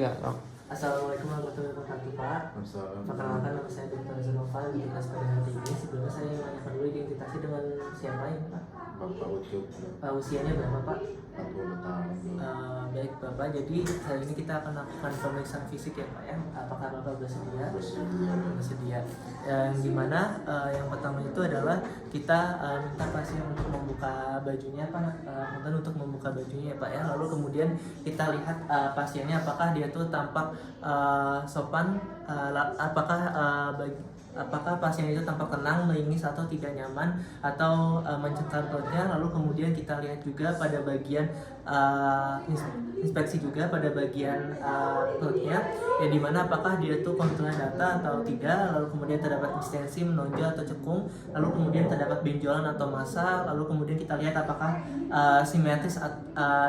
Ya, Ram. Assalamualaikum warahmatullahi wabarakatuh, Pak. Perkenalkan, nama saya Dr. Zanovan. Identitas pada hari ini sebelumnya saya ingin menanyakan dulu identitasnya dengan siapa ini, Pak? Bapak Ucup, Usianya berapa, Pak? 40 tahun. Baik, Bapak. Jadi hari ini kita akan lakukan pemeriksaan fisik ya, Pak ya. Apakah Bapak bersedia? Bersedia. Yang dimana yang pertama itu adalah kita minta pasien untuk membuka bajunya, Pak. Untuk membuka bajunya ya, Pak ya. Lalu kemudian kita lihat pasiennya apakah dia tuh tampak sopan, apakah pasien itu tampak tenang, meringis atau tidak nyaman atau mencengkam perutnya. Lalu kemudian kita lihat juga pada bagian inspeksi juga pada bagian perutnya, ya dimana apakah dia tuh konturnya data atau tidak. Lalu kemudian terdapat distensi, menonjol atau cekung. Lalu kemudian terdapat benjolan atau massa. Lalu kemudian kita lihat apakah simetris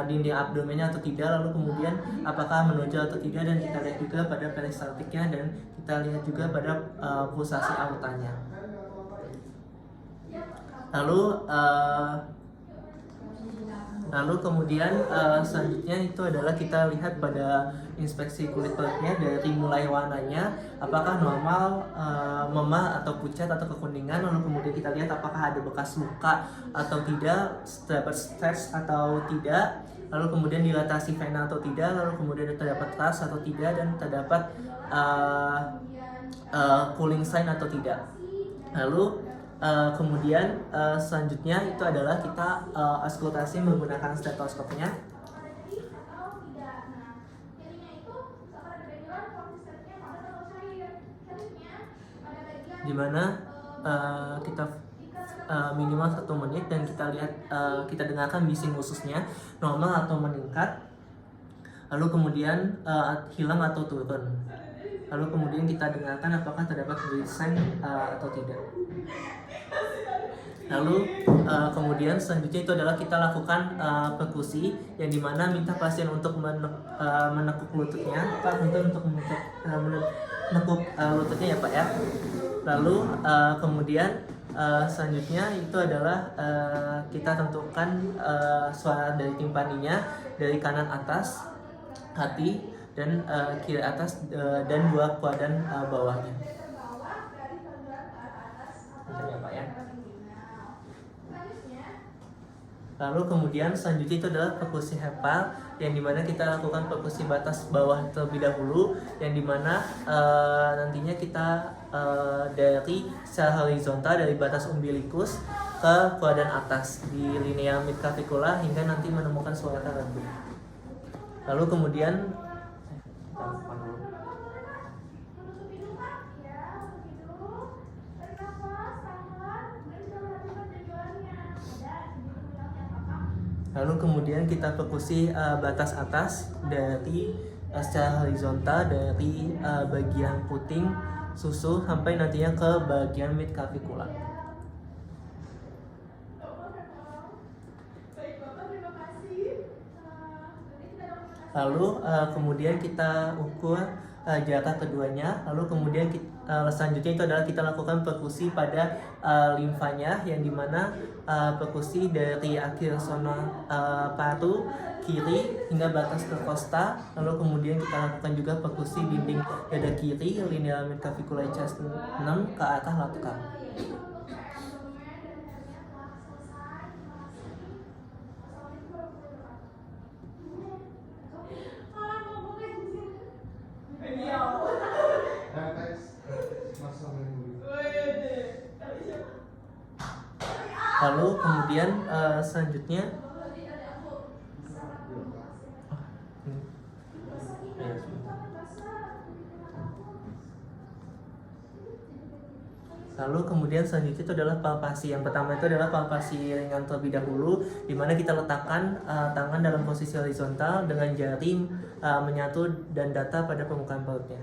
dinding abdomennya atau tidak. Lalu kemudian apakah menonjol atau tidak, dan kita lihat juga pada peristaltiknya, dan kita lihat juga pada pulsasi aortanya. Lalu kemudian selanjutnya itu adalah kita lihat pada inspeksi kulit perutnya dari mulai warnanya apakah normal, memar atau pucat atau kekuningan. Lalu kemudian kita lihat apakah ada bekas luka atau tidak, terdapat stres atau tidak. Lalu kemudian dilatasi vena atau tidak. Lalu kemudian terdapat ras atau tidak, dan terdapat cooling sign atau tidak. Lalu kemudian selanjutnya itu adalah kita auskultasi menggunakan stetoskopnya, dimana kita minimal 1 menit, dan kita lihat kita dengarkan bising ususnya normal atau meningkat. Lalu kemudian hilang atau turun. Lalu kemudian kita dengarkan apakah terdapat breathing atau tidak. Lalu kemudian selanjutnya itu adalah kita lakukan perkusi, yang dimana minta pasien untuk menekuk lututnya, Pak, untuk menekuk lututnya ya, Pak ya. Lalu kemudian selanjutnya itu adalah kita tentukan suara dari timpaninya dari kanan atas hati dan kiri atas dan 2 kuadran bawahnya. Ya, Pak ya. Lalu kemudian selanjutnya itu adalah perkusi hepal, yang dimana kita lakukan perkusi batas bawah terlebih dahulu, yang dimana nantinya kita dari secara horizontal dari batas umbilikus ke kuadran atas di linea midclavicula hingga nanti menemukan suara redup. Lalu kemudian kita perkusi batas atas dari secara horizontal dari bagian puting susu sampai nantinya ke bagian midclavicula. Lalu kemudian kita ukur jarak keduanya. Lalu kemudian selanjutnya itu adalah kita lakukan perkusi pada limfanya, yang dimana perkusi dari akhir zona paru kiri hingga batas ke kosta. Lalu kemudian kita lakukan juga perkusi dinding dada kiri linea midclaviculae chest 6 ke arah lateral. Lalu kemudian selanjutnya itu adalah palpasi. Yang pertama itu adalah palpasi ringan terlebih dahulu, di mana kita letakkan tangan dalam posisi horizontal dengan jari menyatu dan datar pada permukaan perutnya.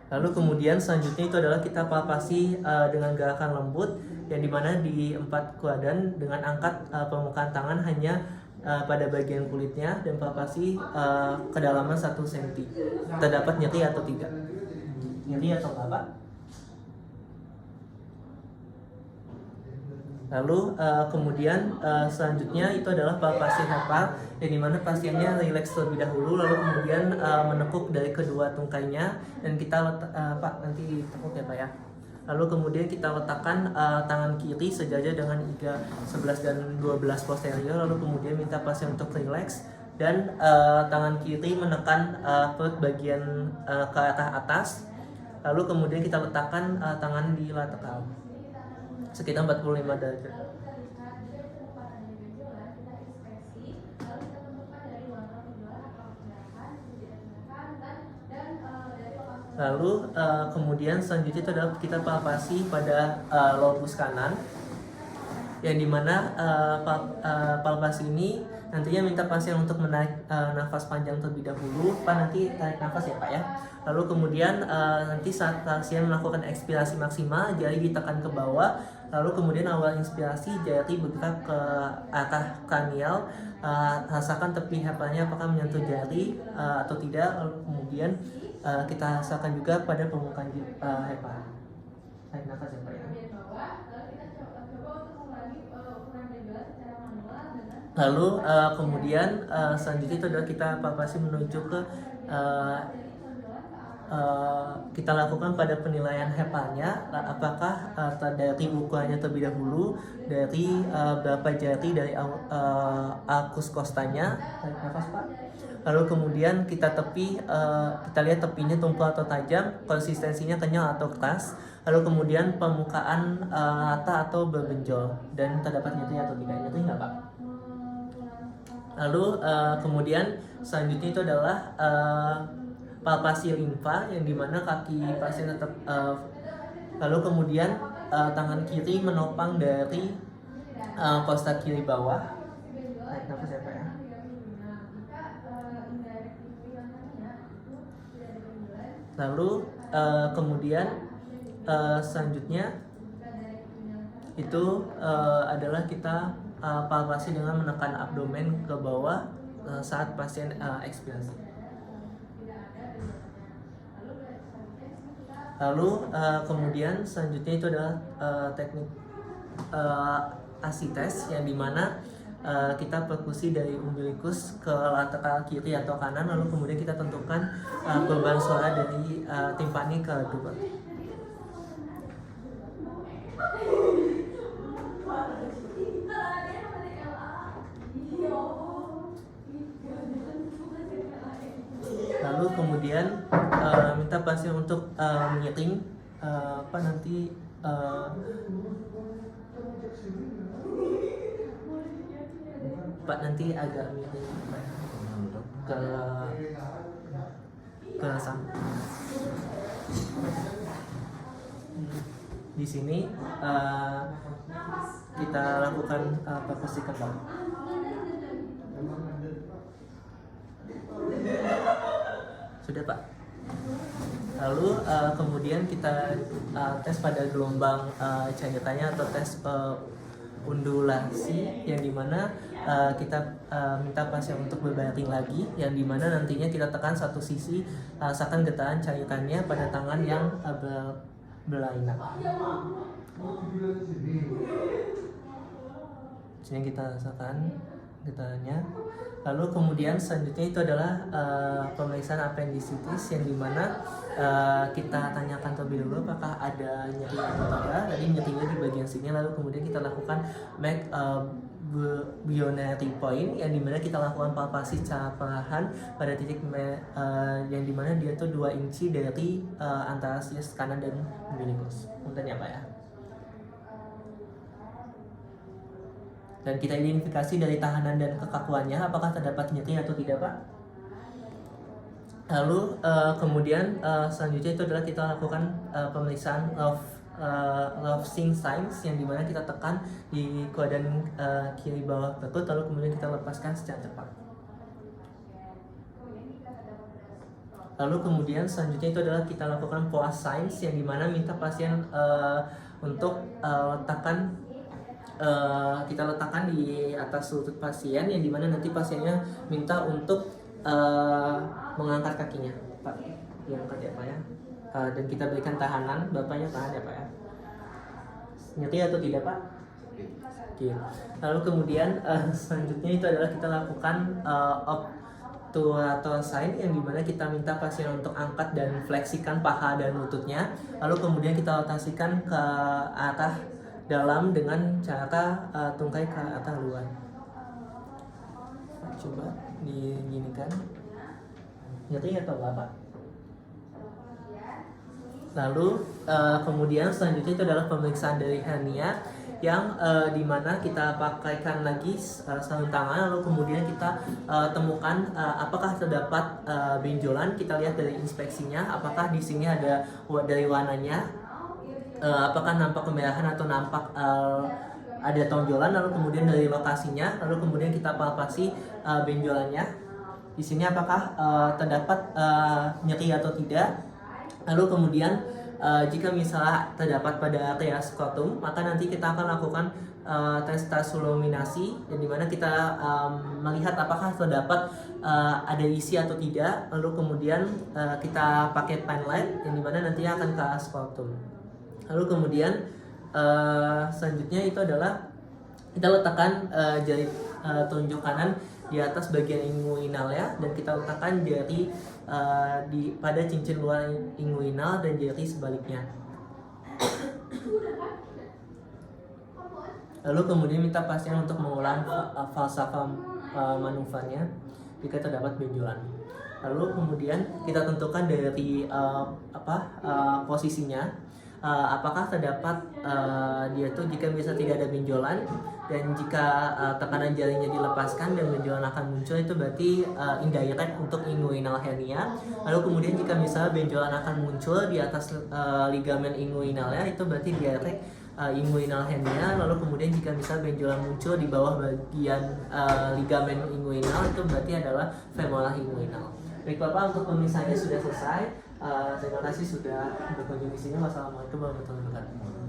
Lalu kemudian selanjutnya itu adalah kita palpasi dengan gerakan lembut, yang dimana di 4 kuadran dengan angkat permukaan tangan hanya pada bagian kulitnya, dan palpasi kedalaman 1 cm. Terdapat nyeri atau tidak? Nyeri atau enggak, Pak? Lalu kemudian selanjutnya itu adalah palpasi hepal, yang dimana pasiennya rileks terlebih dahulu, lalu kemudian menekuk dari kedua tungkainya, dan kita Pak nanti tekuk ya Pak ya. Lalu kemudian kita letakkan tangan kiri sejajar dengan iga 11 dan 12 posterior, lalu kemudian minta pasien untuk rileks, dan tangan kiri menekan perut bagian ke arah atas, lalu kemudian kita letakkan tangan di lateral sekitar 45 derajat. Lalu kemudian selanjutnya itu adalah kita palpasi pada lobus kanan, yang dimana palpasi ini nantinya minta pasien untuk menarik nafas panjang terlebih dahulu. Pak nanti tarik nafas ya Pak ya. Lalu kemudian nanti saat pasien melakukan ekspirasi maksimal, jari ditekan ke bawah. Lalu kemudian awal inspirasi, jari bergerak ke arah kranial. Rasakan tepi hepalnya apakah menyentuh jari atau tidak. Lalu kemudian kita rasakan juga pada permukaan hepal. Tarik nafas ya Pak ya. Lalu kemudian selanjutnya itu adalah kita palpasi menuju ke kita lakukan pada penilaian hepalnya, apakah dari ukurannya terlebih dahulu, dari berapa jari dari arcus costanya, tarik nafas Pak. Lalu kemudian kita kita lihat tepinya tumpul atau tajam, konsistensinya kenyal atau keras. Lalu kemudian permukaan rata atau berbenjol, dan terdapat nyeri atau tidak. Nyeri nggak Pak? Lalu kemudian selanjutnya itu adalah palpasi limfa, yang dimana kaki pasien tetap lalu kemudian tangan kiri menopang dari kosta kiri bawah. Tarik nafas ya Pak ya. Lalu kemudian selanjutnya itu adalah kita palpasi dengan menekan abdomen ke bawah saat pasien ekspirasi. Lalu kemudian selanjutnya itu adalah teknik asites, yang dimana kita perkusi dari umbilikus ke lateral kiri atau kanan, lalu kemudian kita tentukan beban suara dari timpani ke dupa. Lalu kemudian minta pasien untuk menyiting nanti Pak nanti agak miring ke samping. Di sini kita lakukan perkusi kembang. Sudah Pak. Lalu kemudian kita tes pada gelombang cairannya atau tes undulasi, yang dimana kita minta pasien untuk berbaring lagi, yang dimana nantinya kita tekan satu sisi, rasakan getaran cairannya pada tangan yang berlainan. Sini kita rasakan getarannya. Lalu kemudian selanjutnya itu adalah pemeriksaan appendicitis, yang dimana kita tanyakan terlebih dahulu apakah ada nyeri atau tidak. Tadi nyerinya di bagian sini, lalu kemudian kita lakukan Bionary point, yang dimana kita lakukan palpasi secara perlahan pada titik yang dimana dia tuh 2 inci dari antara sius kanan dan umbilikus. Punten ya Pak ya. Dan kita identifikasi dari tahanan dan kekakuannya apakah terdapat nyeri atau tidak Pak. Lalu kemudian selanjutnya itu adalah kita lakukan pemeriksaan Rovsing signs, yang dimana kita tekan di kuadran kiri bawah perut, lalu kemudian kita lepaskan secara cepat. Lalu kemudian selanjutnya itu adalah kita lakukan Poas signs, yang dimana minta pasien untuk kita letakkan di atas lutut pasien, yang dimana nanti pasiennya minta untuk mengangkat kakinya Pak, diangkat ya Pak ya. Dan kita berikan tahanan, bapaknya tahan ya Pak ya. Nyeri atau tidak Pak? Oke. Lalu kemudian selanjutnya itu adalah kita lakukan obturator sign, yang dimana kita minta pasien untuk angkat dan fleksikan paha dan lututnya. Lalu kemudian kita rotasikan ke arah dalam dengan cara tungkai ke arah luar. Coba diginikan. Nyeri atau apa? Lalu kemudian selanjutnya itu adalah pemeriksaan dari hernia, yang dimana kita pakaikan lagi sarung tangan. Lalu kemudian kita temukan apakah terdapat benjolan. Kita lihat dari inspeksinya, apakah di sini ada dari warnanya, apakah nampak kemerahan atau nampak ada tonjolan. Lalu kemudian dari lokasinya, lalu kemudian kita palpasi benjolannya. Di sini apakah terdapat nyeri atau tidak. Lalu kemudian jika misalnya terdapat pada area skrotum, maka nanti kita akan lakukan tes tasuluminasi, yang dimana kita melihat apakah terdapat ada isi atau tidak. Lalu kemudian kita pakai penlight, yang dimana nantinya akan ke skrotum. Lalu kemudian selanjutnya itu adalah kita letakkan jari telunjuk kanan di atas bagian inguinalnya, dan kita letakkan jari pada cincin luar inguinal dan jari sebaliknya. Lalu kemudian minta pasien untuk mengulang falsafah manuvernya jika terdapat benjolan. Lalu kemudian kita tentukan dari posisinya, apakah terdapat dia tuh jika bisa tidak ada benjolan, dan jika tekanan jarinya dilepaskan dan benjolan akan muncul, itu berarti indirect untuk inguinal hernia. Lalu kemudian jika misalnya benjolan akan muncul di atas ligamen inguinalnya, itu berarti direct inguinal hernia. Lalu kemudian jika misalnya benjolan muncul di bawah bagian ligamen inguinal, itu berarti adalah femoral inguinal. Baik Bapak, untuk pemeriksaannya sudah selesai. Terima kasih sudah berkunjung di sini. Wassalamualaikum warahmatullahi wabarakatuh.